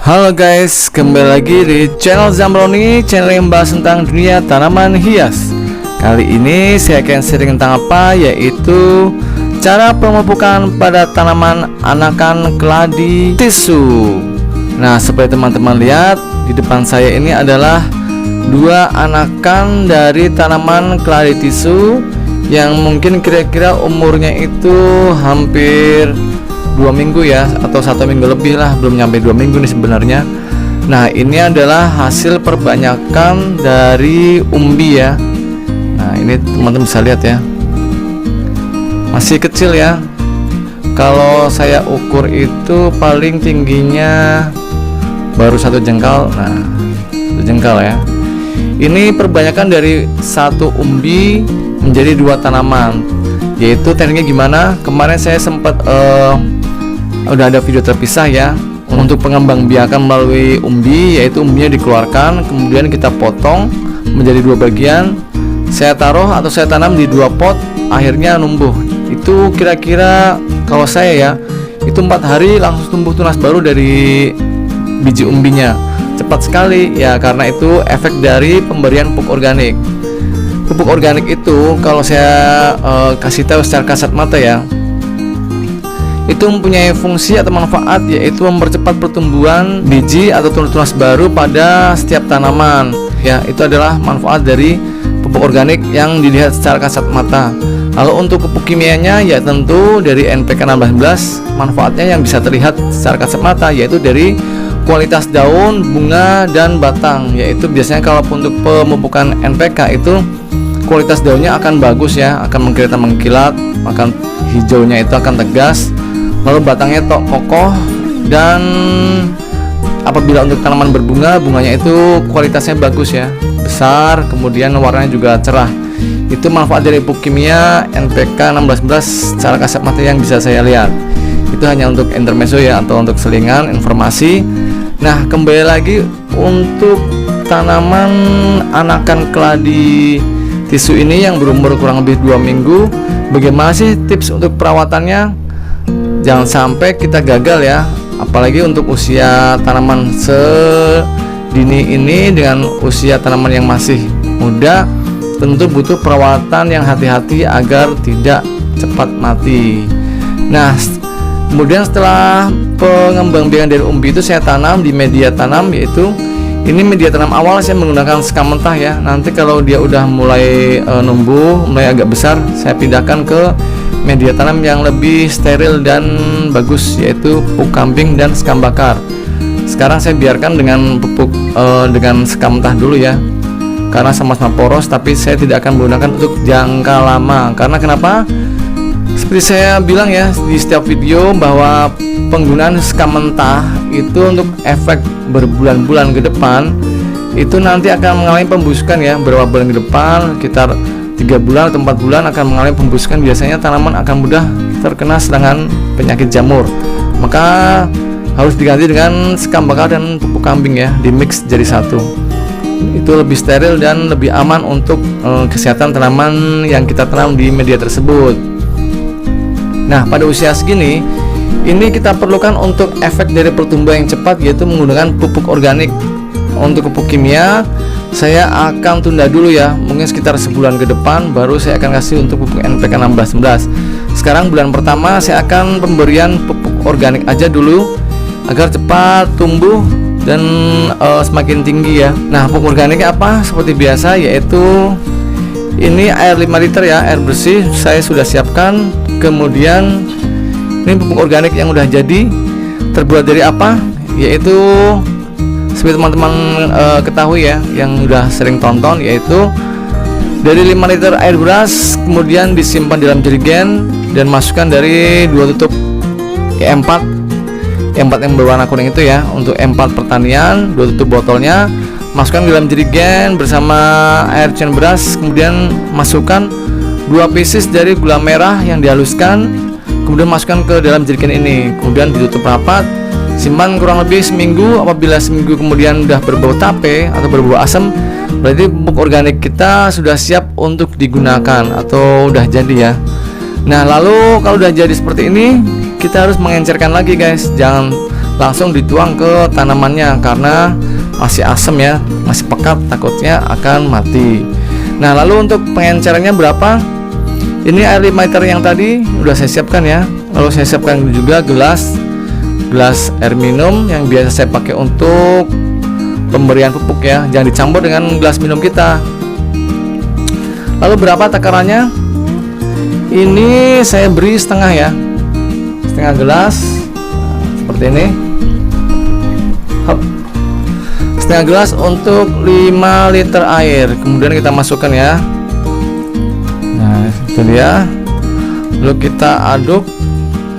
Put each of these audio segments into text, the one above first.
Halo guys, kembali lagi di channel Zamroni, channel yang membahas tentang dunia tanaman hias. Kali ini saya akan sharing tentang apa, yaitu cara pemupukan pada tanaman anakan keladi tisu. Nah, seperti teman-teman lihat di depan saya ini adalah dua anakan dari tanaman keladi tisu yang mungkin kira-kira umurnya itu hampir 2 minggu ya, atau 1 minggu lebih lah, belum nyampe 2 minggu nih sebenarnya. Nah, ini adalah hasil perbanyakan dari umbi ya. Nah, ini teman-teman bisa lihat ya, masih kecil ya. Kalau saya ukur itu paling tingginya baru 1 jengkal. Nah, 1 jengkal ya. Ini perbanyakan dari 1 umbi menjadi 2 tanaman. Yaitu tekniknya gimana? Kemarin saya sempat udah ada video terpisah ya untuk pengembangbiakan melalui umbi, yaitu umbinya dikeluarkan, kemudian kita potong menjadi 2 bagian. Saya taruh atau saya tanam di 2 pot, akhirnya numbuh. Itu kira-kira kalau saya ya, itu 4 hari langsung tumbuh tunas baru dari biji umbinya. Cepat sekali ya, karena itu efek dari pemberian pupuk organik. Pupuk organik itu kalau saya kasih tahu secara kasat mata ya, itu mempunyai fungsi atau manfaat, yaitu mempercepat pertumbuhan biji atau tunas-tunas baru pada setiap tanaman ya. Itu adalah manfaat dari pupuk organik yang dilihat secara kasat mata. Lalu untuk pupuk kimianya ya tentu dari NPK 16. Manfaatnya yang bisa terlihat secara kasat mata yaitu dari kualitas daun, bunga, dan batang. Yaitu biasanya kalau untuk pemupukan NPK itu kualitas daunnya akan bagus ya, akan mengkilat, akan hijaunya itu akan tegas, lalu batangnya kokoh, dan apabila untuk tanaman berbunga, bunganya itu kualitasnya bagus ya, besar, kemudian warnanya juga cerah. Itu manfaat dari pupuk kimia NPK 16 secara kasat mata yang bisa saya lihat. Itu hanya untuk intermezzo ya, atau untuk selingan informasi. Nah, kembali lagi untuk tanaman anakan keladi tisu ini yang berumur kurang lebih 2 minggu, bagaimana sih tips untuk perawatannya? Jangan sampai kita gagal ya, apalagi untuk usia tanaman sedini ini dengan usia tanaman yang masih muda, tentu butuh perawatan yang hati-hati agar tidak cepat mati. Nah, kemudian setelah pengembangbiakan dari umbi itu saya tanam di media tanam, yaitu ini media tanam awal saya menggunakan sekam mentah ya. Nanti kalau dia udah mulai numbuh, mulai agak besar, saya pindahkan ke media tanam yang lebih steril dan bagus, yaitu pupuk kambing dan sekam bakar. Sekarang saya biarkan dengan pupuk dengan sekam mentah dulu ya, karena sama-sama poros, tapi saya tidak akan menggunakan untuk jangka lama. Karena kenapa? Seperti saya bilang ya di setiap video, bahwa penggunaan sekam mentah itu untuk efek berbulan-bulan ke depan, itu nanti akan mengalami pembusukan ya. Beberapa bulan ke depan, sekitar 3 bulan atau 4 bulan akan mengalami pembusukan. Biasanya tanaman akan mudah terkena serangan penyakit jamur. Maka harus diganti dengan sekam bakar dan pupuk kambing ya, di mix jadi satu. Itu lebih steril dan lebih aman untuk kesehatan tanaman yang kita tanam di media tersebut. Nah, pada usia segini ini kita perlukan untuk efek dari pertumbuhan yang cepat, yaitu menggunakan pupuk organik. Untuk pupuk kimia saya akan tunda dulu ya, mungkin sekitar sebulan ke depan baru saya akan kasih untuk pupuk NPK 16. Sekarang bulan pertama saya akan pemberian pupuk organik aja dulu agar cepat tumbuh dan semakin tinggi ya. Nah, pupuk organiknya apa? Seperti biasa, yaitu ini air 5 liter ya, air bersih saya sudah siapkan. Kemudian ini pupuk organik yang udah jadi, terbuat dari apa? Yaitu seperti teman-teman ketahui ya, yang udah sering tonton, yaitu dari 5 liter air beras, kemudian disimpan dalam jerigen dan masukkan dari 2 tutup E4 yang berwarna kuning itu ya, untuk E4 pertanian, 2 tutup botolnya, masukkan ke dalam jerigen bersama air cucian beras, kemudian masukkan 2 pieces dari gula merah yang dihaluskan, kemudian masukkan ke dalam jerigen ini, kemudian ditutup rapat, simpan kurang lebih seminggu. Apabila seminggu kemudian udah berbau tape atau berbau asam, berarti pupuk organik kita sudah siap untuk digunakan atau udah jadi ya. Nah, lalu kalau udah jadi seperti ini, kita harus mengencerkan lagi guys, jangan langsung dituang ke tanamannya karena masih asam ya, masih pekat, takutnya akan mati. Nah, lalu untuk pengencerannya berapa? Ini air 5 liter yang tadi udah saya siapkan ya. Lalu saya siapkan juga gelas air minum yang biasa saya pakai untuk pemberian pupuk ya. Jangan dicampur dengan gelas minum kita. Lalu berapa takarannya? Ini saya beri setengah ya, setengah gelas seperti ini. Hop. Setengah gelas untuk 5 liter air. Kemudian kita masukkan ya. Nah, itu dia. Lalu kita aduk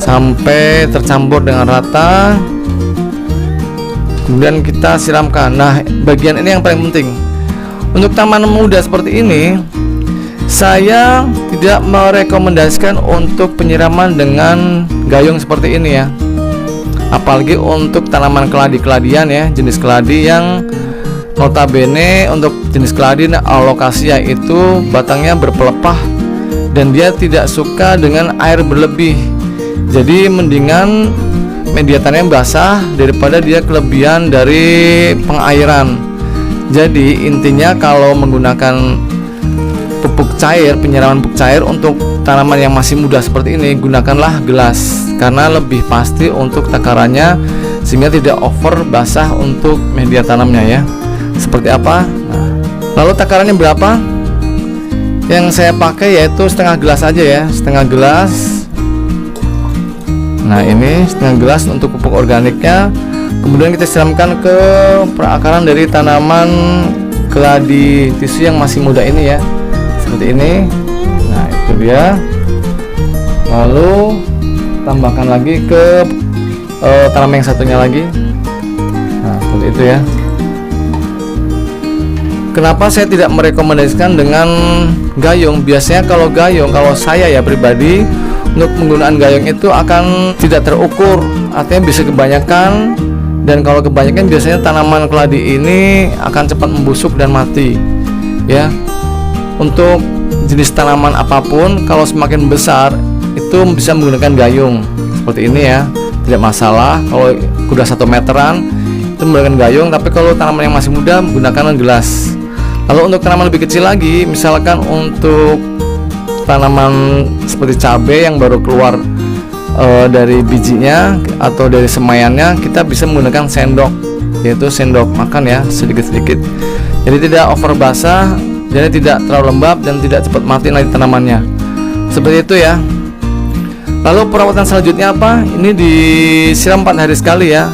sampai tercampur dengan rata. Kemudian kita siramkan. Nah, bagian ini yang paling penting. Untuk tanaman muda seperti ini, saya tidak merekomendasikan untuk penyiraman dengan gayung seperti ini ya. Apalagi untuk tanaman keladi-keladian ya, jenis keladi yang notabene untuk jenis keladi alocasia itu batangnya berpelepah dan dia tidak suka dengan air berlebih. Jadi mendingan media tanam basah daripada dia kelebihan dari pengairan. Jadi intinya kalau menggunakan pupuk cair, penyiraman pupuk cair untuk tanaman yang masih muda seperti ini, gunakanlah gelas karena lebih pasti untuk takarannya sehingga tidak over basah untuk media tanamnya ya. Seperti apa? Nah, lalu takarannya berapa? Yang saya pakai yaitu setengah gelas aja ya, setengah gelas. Nah, ini setengah gelas untuk pupuk organiknya. Kemudian kita siramkan ke perakaran dari tanaman keladi tisu yang masih muda ini ya, seperti ini. Nah, itu dia. Lalu tambahkan lagi ke tanaman yang satunya lagi. Nah, seperti itu ya. Kenapa saya tidak merekomendasikan dengan gayung? Biasanya kalau gayung, kalau saya ya pribadi, untuk penggunaan gayung itu akan tidak terukur, artinya bisa kebanyakan. Dan kalau kebanyakan biasanya tanaman keladi ini akan cepat membusuk dan mati ya. Untuk jenis tanaman apapun, kalau semakin besar itu bisa menggunakan gayung seperti ini ya, tidak masalah. Kalau udah 1 meteran itu menggunakan gayung, tapi kalau tanaman yang masih muda menggunakan gelas. Lalu untuk tanaman lebih kecil lagi, misalkan untuk tanaman seperti cabai yang baru keluar dari bijinya atau dari semaiannya, kita bisa menggunakan sendok, yaitu sendok makan ya, sedikit-sedikit. Jadi tidak over basah, jadi tidak terlalu lembab dan tidak cepat mati lagi tanamannya. Seperti itu ya. Lalu perawatan selanjutnya apa? Ini disiram 4 hari sekali ya.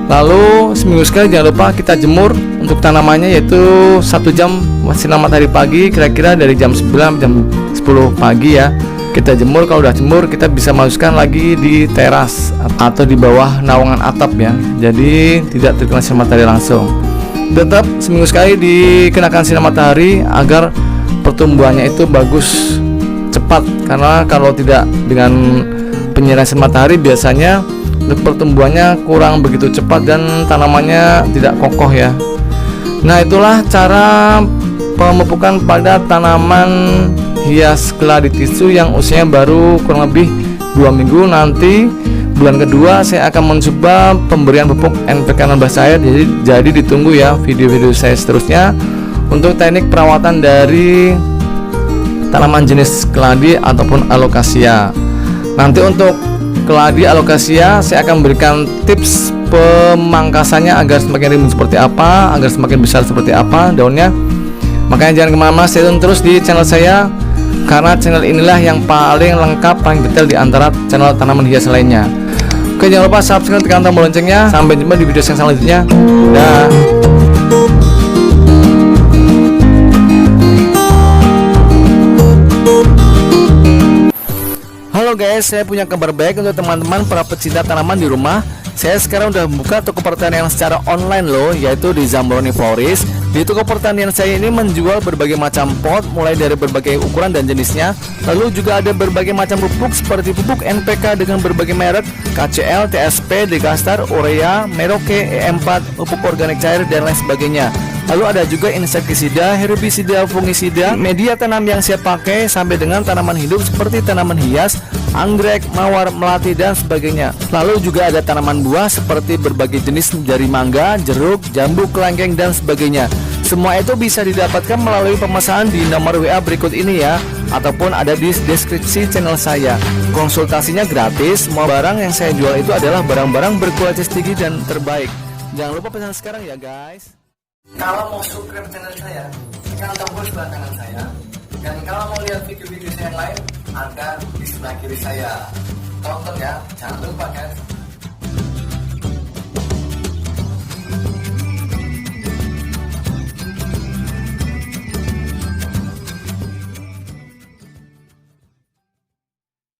Lalu seminggu sekali jangan lupa kita jemur untuk tanamannya, yaitu 1 jam sinar matahari pagi, kira-kira dari jam 9 jam 10 pagi ya. Kita jemur. Kalau udah jemur, kita bisa masukkan lagi di teras atau di bawah naungan atap ya. Jadi tidak terkena sinar matahari langsung. Tetap seminggu sekali dikenakan sinar matahari agar pertumbuhannya itu bagus, cepat. Karena kalau tidak dengan penyiraman sinar matahari, biasanya untuk pertumbuhannya kurang begitu cepat dan tanamannya tidak kokoh ya. Nah, itulah cara pemupukan pada tanaman hias keladi tisu yang usianya baru kurang lebih 2 minggu. Nanti bulan kedua saya akan mencoba pemberian pupuk NPK 16 cair. Jadi ditunggu ya video-video saya seterusnya untuk teknik perawatan dari tanaman jenis keladi ataupun alocasia. Nanti untuk keladi alocasia saya akan berikan tips pemangkasannya agar semakin rimbun seperti apa, agar semakin besar seperti apa daunnya. Makanya jangan kemana-mana, stay tune terus di channel saya, karena channel inilah yang paling lengkap, paling detail di antara channel tanaman hias lainnya. Oke, jangan lupa subscribe, tekan tombol loncengnya. Sampai jumpa di video yang selanjutnya. Dah. Halo guys, saya punya kabar baik untuk teman-teman para pecinta tanaman di rumah. Saya sekarang udah membuka toko pertanian secara online loh, yaitu di Zambroni Florist. Di toko pertanian saya ini menjual berbagai macam pot, mulai dari berbagai ukuran dan jenisnya. Lalu juga ada berbagai macam pupuk seperti pupuk NPK dengan berbagai merek, KCL, TSP, Degastar, Urea, Merauke, E4, pupuk organik cair dan lain sebagainya. Lalu ada juga insektisida, herbisida, fungisida, media tanam yang saya pakai sampai dengan tanaman hidup seperti tanaman hias, anggrek, mawar, melati, dan sebagainya. Lalu juga ada tanaman buah seperti berbagai jenis dari mangga, jeruk, jambu, kelengkeng, dan sebagainya. Semua itu bisa didapatkan melalui pemesanan di nomor WA berikut ini ya, ataupun ada di deskripsi channel saya. Konsultasinya gratis. Semua barang yang saya jual itu adalah barang-barang berkualitas tinggi dan terbaik. Jangan lupa pesan sekarang ya guys. Kalau mau subscribe channel saya, tekan tombol sebelah kanan saya. Dan kalau mau lihat video-video saya yang lain, ada di sebelah kiri saya. Tonton ya, jangan lupa guys.